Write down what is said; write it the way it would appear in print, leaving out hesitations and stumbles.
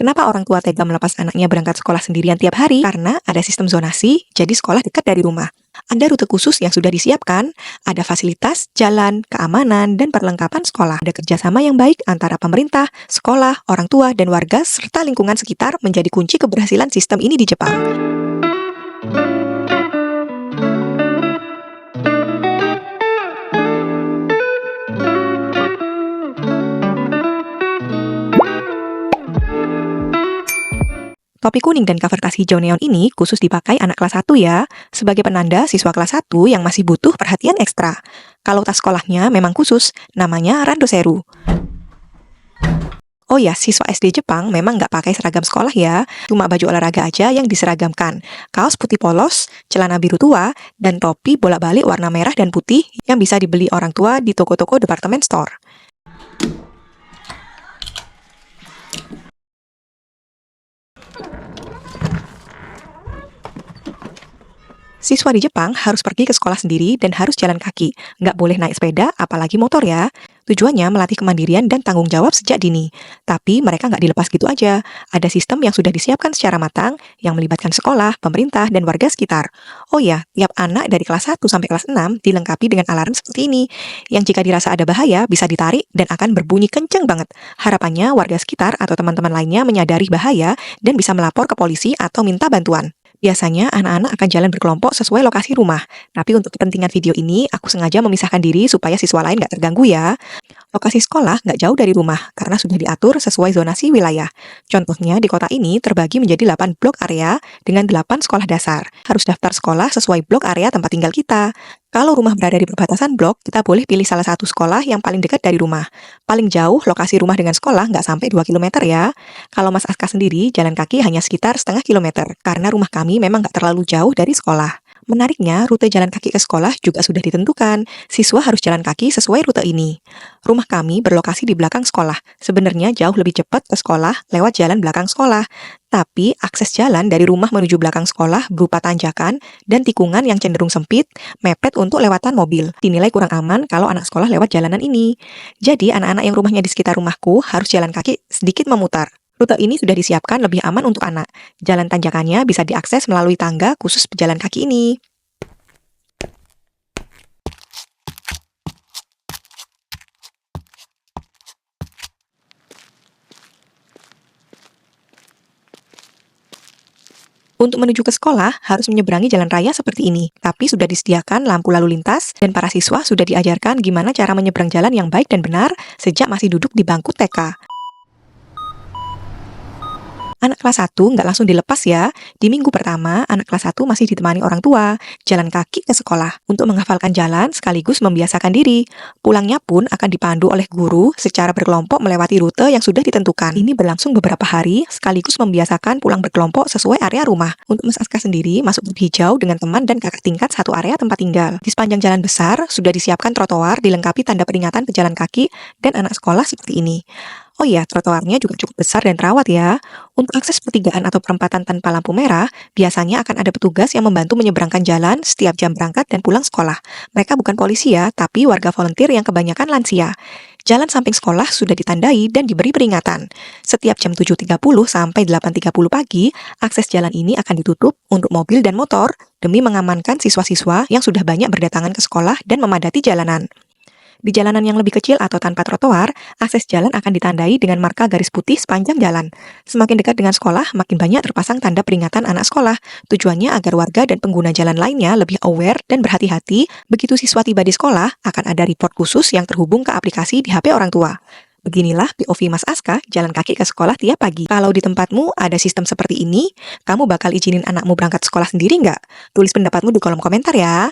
Kenapa orang tua tega melepas anaknya berangkat sekolah sendirian tiap hari? Karena ada sistem zonasi, jadi sekolah dekat dari rumah. Ada rute khusus yang sudah disiapkan, ada fasilitas, jalan, keamanan, dan perlengkapan sekolah. Ada kerjasama yang baik antara pemerintah, sekolah, orang tua, dan warga, serta lingkungan sekitar menjadi kunci keberhasilan sistem ini di Jepang. Topi kuning dan cover tas hijau neon ini khusus dipakai anak kelas 1 ya, sebagai penanda siswa kelas 1 yang masih butuh perhatian ekstra. Kalau tas sekolahnya memang khusus, namanya randoseru. Oh ya, siswa SD Jepang memang nggak pakai seragam sekolah ya, cuma baju olahraga aja yang diseragamkan. Kaos putih polos, celana biru tua, dan topi bolak-balik warna merah dan putih yang bisa dibeli orang tua di toko-toko department store. Siswa di Jepang harus pergi ke sekolah sendiri dan harus jalan kaki. Nggak boleh naik sepeda, apalagi motor ya. Tujuannya melatih kemandirian dan tanggung jawab sejak dini. Tapi mereka nggak dilepas gitu aja. Ada sistem yang sudah disiapkan secara matang, yang melibatkan sekolah, pemerintah, dan warga sekitar. Oh ya, tiap anak dari kelas 1 sampai kelas 6 dilengkapi dengan alarm seperti ini, yang jika dirasa ada bahaya, bisa ditarik dan akan berbunyi kenceng banget. Harapannya warga sekitar atau teman-teman lainnya menyadari bahaya dan bisa melapor ke polisi atau minta bantuan. Biasanya anak-anak akan jalan berkelompok sesuai lokasi rumah. Tapi untuk kepentingan video ini, aku sengaja memisahkan diri supaya siswa lain nggak terganggu ya. Lokasi sekolah nggak jauh dari rumah, karena sudah diatur sesuai zonasi wilayah. Contohnya, di kota ini terbagi menjadi 8 blok area dengan 8 sekolah dasar. Harus daftar sekolah sesuai blok area tempat tinggal kita. Kalau rumah berada di perbatasan blok, kita boleh pilih salah satu sekolah yang paling dekat dari rumah. Paling jauh, lokasi rumah dengan sekolah nggak sampai 2 km ya. Kalau Mas Aska sendiri, jalan kaki hanya sekitar setengah kilometer, karena rumah kami memang nggak terlalu jauh dari sekolah. Menariknya, rute jalan kaki ke sekolah juga sudah ditentukan. Siswa harus jalan kaki sesuai rute ini. Rumah kami berlokasi di belakang sekolah. Sebenarnya jauh lebih cepat ke sekolah lewat jalan belakang sekolah. Tapi akses jalan dari rumah menuju belakang sekolah berupa tanjakan dan tikungan yang cenderung sempit, mepet untuk lewatan mobil. Dinilai kurang aman kalau anak sekolah lewat jalanan ini. Jadi anak-anak yang rumahnya di sekitar rumahku harus jalan kaki sedikit memutar. Rute ini sudah disiapkan lebih aman untuk anak. Jalan tanjakannya bisa diakses melalui tangga khusus pejalan kaki ini. Untuk menuju ke sekolah, harus menyeberangi jalan raya seperti ini. Tapi sudah disediakan lampu lalu lintas, dan para siswa sudah diajarkan gimana cara menyeberang jalan yang baik dan benar sejak masih duduk di bangku TK. Anak kelas 1 nggak langsung dilepas ya. Di minggu pertama, anak kelas 1 masih ditemani orang tua, jalan kaki ke sekolah untuk menghafalkan jalan sekaligus membiasakan diri. Pulangnya pun akan dipandu oleh guru secara berkelompok melewati rute yang sudah ditentukan. Ini berlangsung beberapa hari sekaligus membiasakan pulang berkelompok sesuai area rumah. Untuk Mas Aska sendiri masuk grup hijau dengan teman dan kakak tingkat satu area tempat tinggal. Di sepanjang jalan besar sudah disiapkan trotoar dilengkapi tanda peringatan pejalan kaki dan anak sekolah seperti ini. Oh iya, trotoarnya juga cukup besar dan terawat ya. Untuk akses pertigaan atau perempatan tanpa lampu merah, biasanya akan ada petugas yang membantu menyeberangkan jalan setiap jam berangkat dan pulang sekolah. Mereka bukan polisi ya, tapi warga volunteer yang kebanyakan lansia. Jalan samping sekolah sudah ditandai dan diberi peringatan. Setiap jam 7.30 sampai 8.30 pagi, akses jalan ini akan ditutup untuk mobil dan motor demi mengamankan siswa-siswa yang sudah banyak berdatangan ke sekolah dan memadati jalanan. Di jalanan yang lebih kecil atau tanpa trotoar, akses jalan akan ditandai dengan marka garis putih sepanjang jalan. Semakin dekat dengan sekolah, makin banyak terpasang tanda peringatan anak sekolah. Tujuannya agar warga dan pengguna jalan lainnya lebih aware dan berhati-hati. Begitu siswa tiba di sekolah, akan ada report khusus yang terhubung ke aplikasi di HP orang tua. Beginilah POV Mas Aska jalan kaki ke sekolah tiap pagi. Kalau di tempatmu ada sistem seperti ini, kamu bakal izinin anakmu berangkat sekolah sendiri nggak? Tulis pendapatmu di kolom komentar ya.